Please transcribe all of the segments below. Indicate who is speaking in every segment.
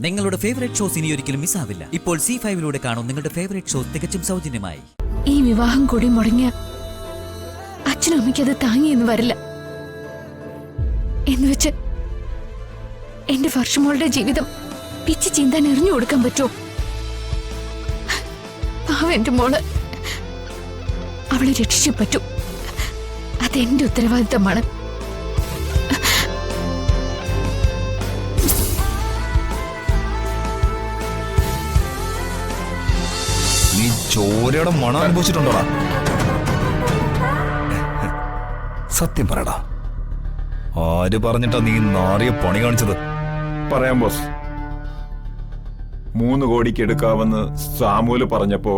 Speaker 1: നിങ്ങളുടെ favourite shows ഇനി ഒരിക്കലും മിസ്സാവില്ല. ഇപ്പോൾ C5 കാണും നിങ്ങളുടെ ഫേവറേറ്റ് ഷോസ് തികച്ചും സൗജന്യമായി.
Speaker 2: ഈ വിവാഹം കൂടി മുടങ്ങിയ അച്ഛനും അമ്മയ്ക്ക് അത് താങ്ങിയെന്ന് വരില്ല. എന്നുവെച്ച് എന്റെ വർഷമോളുടെ ജീവിതം പിച്ച് ചീന്താൻ എറിഞ്ഞു കൊടുക്കാൻ പറ്റുമോ? എന്റെ മോള് അവളെ രക്ഷിച്ചു പറ്റൂ. അതെന്റെ ഉത്തരവാദിത്തമാണ്.
Speaker 3: നീ ചോരയുടെ മണം അനുഭവിച്ചിട്ടുണ്ടോടാ? സത്യം പറയടാ, ആര് പറഞ്ഞിട്ടാ നീ നാറിയ പണി കാണിച്ചത്?
Speaker 4: പറയാം ബോസ്. 3 കോടിക്ക് എടുക്കാമെന്ന് സാമുവല് പറഞ്ഞപ്പോ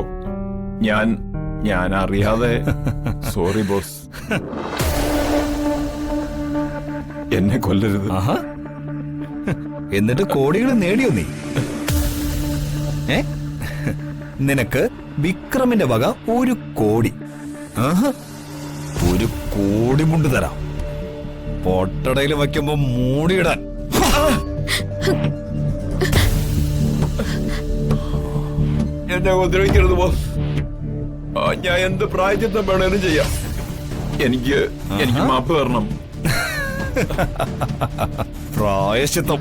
Speaker 4: ഞാൻ അറിയാതെ സോറി ബോസ്, എന്നെ കൊല്ലരുത്.
Speaker 3: ആഹാ, എന്നിട്ട് കോടികൾ നേടിയോ നീ? നിനക്ക് വിക്രമിന്റെ വക 1 കോടി. ആഹാ, 1 കോടി മുണ്ട് തരാം. പൊട്ടടയിൽ വയ്ക്കുമ്പോ മൂടിയിടാൻ.
Speaker 4: എന്നെ ഉപദ്രവിക്കരുത് ബോസ്. ഞാൻ എന്ത് പ്രായച്ചിത്തം വേണേലും ചെയ്യാം. എനിക്ക് മാപ്പ് തരണം.
Speaker 3: പ്രായശ്ചിത്തം?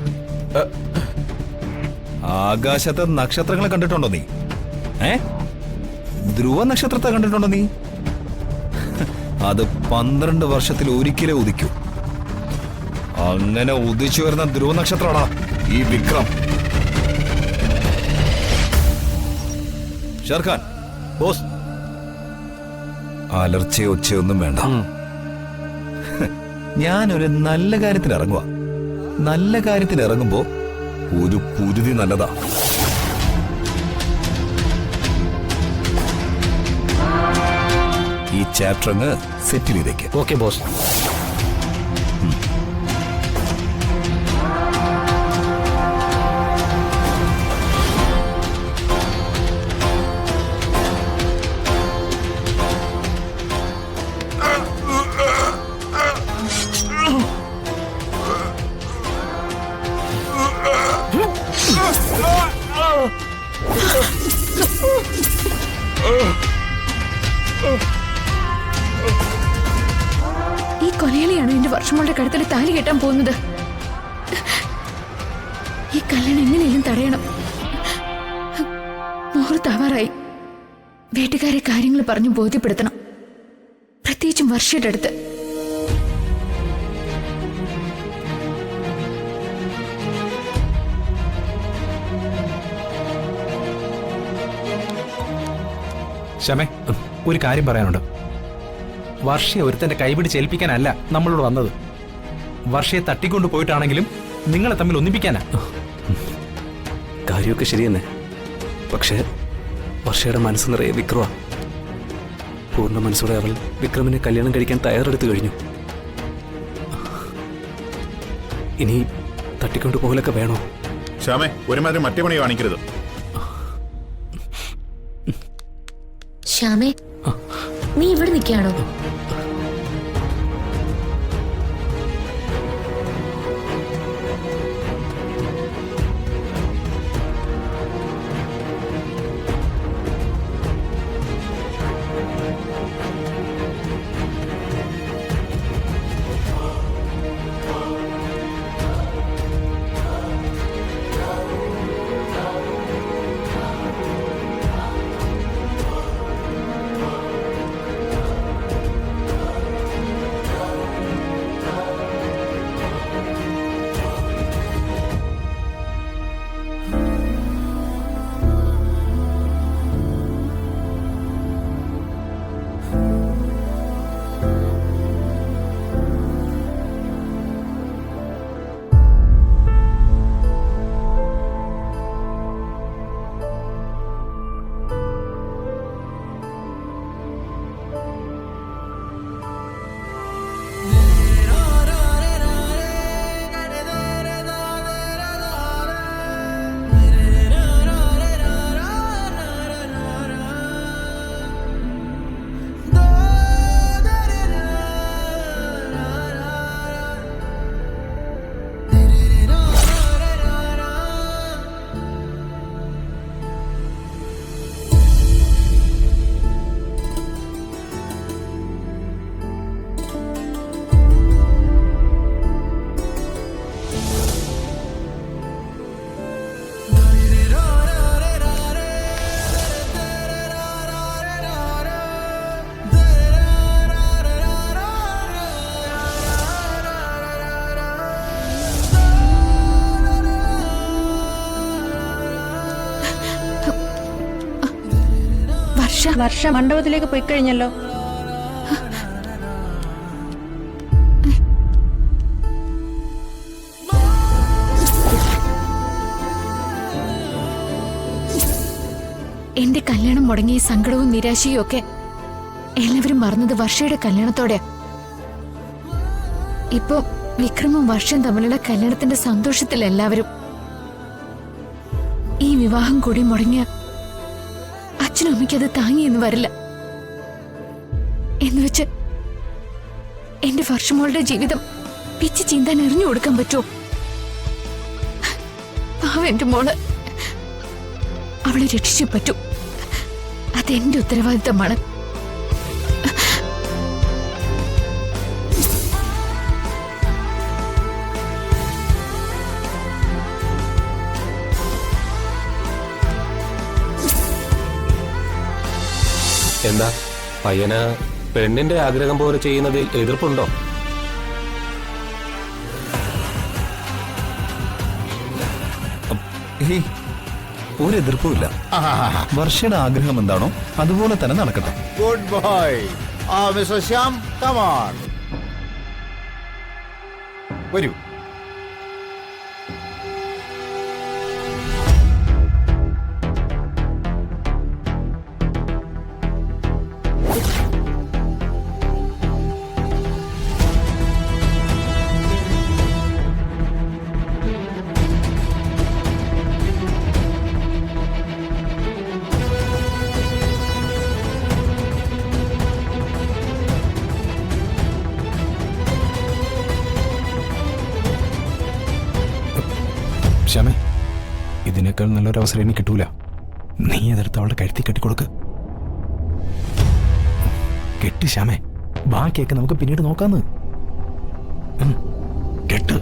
Speaker 3: ആകാശത്തെ നക്ഷത്രങ്ങളെ കണ്ടിട്ടുണ്ടോ നീ? ധ്രുവ നക്ഷത്രത്തെ കണ്ടിട്ടുണ്ടോ നീ? അത് 12 വർഷത്തിൽ ഒരിക്കലേ ഉദിക്കൂ. അങ്ങനെ ഉദിച്ചു വരുന്ന ധ്രുവ നക്ഷത്രമാടാ ഈ വിക്രം. ഷർഖാൻ ബോസ്, അലർച്ചയോ ഒച്ചയൊന്നും വേണ്ട. ഞാനൊരു നല്ല കാര്യത്തിന് ഇറങ്ങുക. നല്ല കാര്യത്തിന് ഇറങ്ങുമ്പോ ഒരു കുരുതി നല്ലതാ. ഈ ചാപ്റ്റർ അങ്ങ് സെറ്റിൽ ചെയ്തേക്ക്.
Speaker 5: Okay boss.
Speaker 2: ഈ കൊലയാളിയാണ് എന്റെ വർഷമോളുടെ കഴുത്തിൽ താലി കെട്ടാൻ പോകുന്നത്. ഈ കല്യാണം എങ്ങനെയും തടയണം. മുഹൂർത്താവാറായി. വീട്ടുകാരെ കാര്യങ്ങൾ പറഞ്ഞു ബോധ്യപ്പെടുത്തണം, പ്രത്യേകിച്ചും വർഷയുടെ അടുത്ത്.
Speaker 5: ക്ഷമേ, ഒരു കാര്യം പറയാനുണ്ട്. വർഷയെ ഒരുത്തന്റെ കൈപിടിച്ച് ഏൽപ്പിക്കാനല്ല നമ്മളോട് വന്നത്. വർഷയെ തട്ടിക്കൊണ്ടു പോയിട്ടാണെങ്കിലും നിങ്ങളെ തമ്മിൽ ഒന്നിപ്പിക്കാനാ.
Speaker 6: കാര്യമൊക്കെ ശരിയെന്നെ, പക്ഷേ വർഷയുടെ മനസ്സ് നിറയെ വിക്രമ. പൂർണ്ണ മനസ്സോടെ അവൾ വിക്രമിനെ കല്യാണം കഴിക്കാൻ തയ്യാറെടുത്തു കഴിഞ്ഞു. ഇനി തട്ടിക്കൊണ്ടു പോകലൊക്കെ വേണോ?
Speaker 4: ശ്യാമേ, ഒരുമാതിരി മറ്റേ പണി കാണിക്കരുത്.
Speaker 7: ശ്യാമേ, നീ ഇവിടെ നിൽക്കുകയാണോ?
Speaker 8: വർഷ മണ്ഡപത്തിലേക്ക് പോയി കഴിഞ്ഞല്ലോ.
Speaker 2: എന്റെ കല്യാണം മുടങ്ങിയ സങ്കടവും നിരാശയും ഒക്കെ എല്ലാവരും മറന്നത് വർഷയുടെ കല്യാണത്തോടെ. ഇപ്പൊ വിക്രമും വർഷം തമ്മിലുള്ള കല്യാണത്തിന്റെ സന്തോഷത്തിൽ എല്ലാവരും. ഈ വിവാഹം കൂടി മുടങ്ങിയ അച്ഛനും അമ്മയ്ക്ക് അത് താങ്ങിയെന്ന് വരില്ല. എന്നുവെച്ച് എന്റെ വർഷമോളുടെ ജീവിതം പിച്ച് ചീന്താൻ എറിഞ്ഞു കൊടുക്കാൻ പറ്റുമോ? എന്റെ മോള്, അവളെ രക്ഷിച്ചു പറ്റൂ. അതെന്റെ ഉത്തരവാദിത്തമാണ്.
Speaker 9: എന്താ പയ്യന് പെണ്ണിന്റെ ആഗ്രഹം പോലെ ചെയ്യുന്നതിൽ എതിർപ്പുണ്ടോ?
Speaker 3: ഒരു എതിർപ്പുമില്ല. വർഷയുടെ ആഗ്രഹം എന്താണോ അതുപോലെ തന്നെ നടക്കട്ടെ.
Speaker 10: Good boy. Mister Shyam, come on. വരൂ.
Speaker 5: ശ്യാമേ, ഇതിനേക്കാൾ നല്ലൊരു അവസരം എനിക്ക് കിട്ടൂല. നീ അതെടുത്ത് അവളുടെ കഴുത്തി കെട്ടിക്കൊടുക്ക്. കെട്ട് ശ്യാമേ, ബാക്കിയൊക്കെ നമുക്ക് പിന്നീട് നോക്കാന്ന്. കെട്ട്.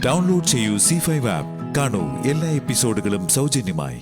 Speaker 11: ഡൗൺലോഡ് ചെയ്യൂ C5 ആപ്പ്. കാണൂ എല്ലാ എപ്പിസോഡുകളും സൗജന്യമായി.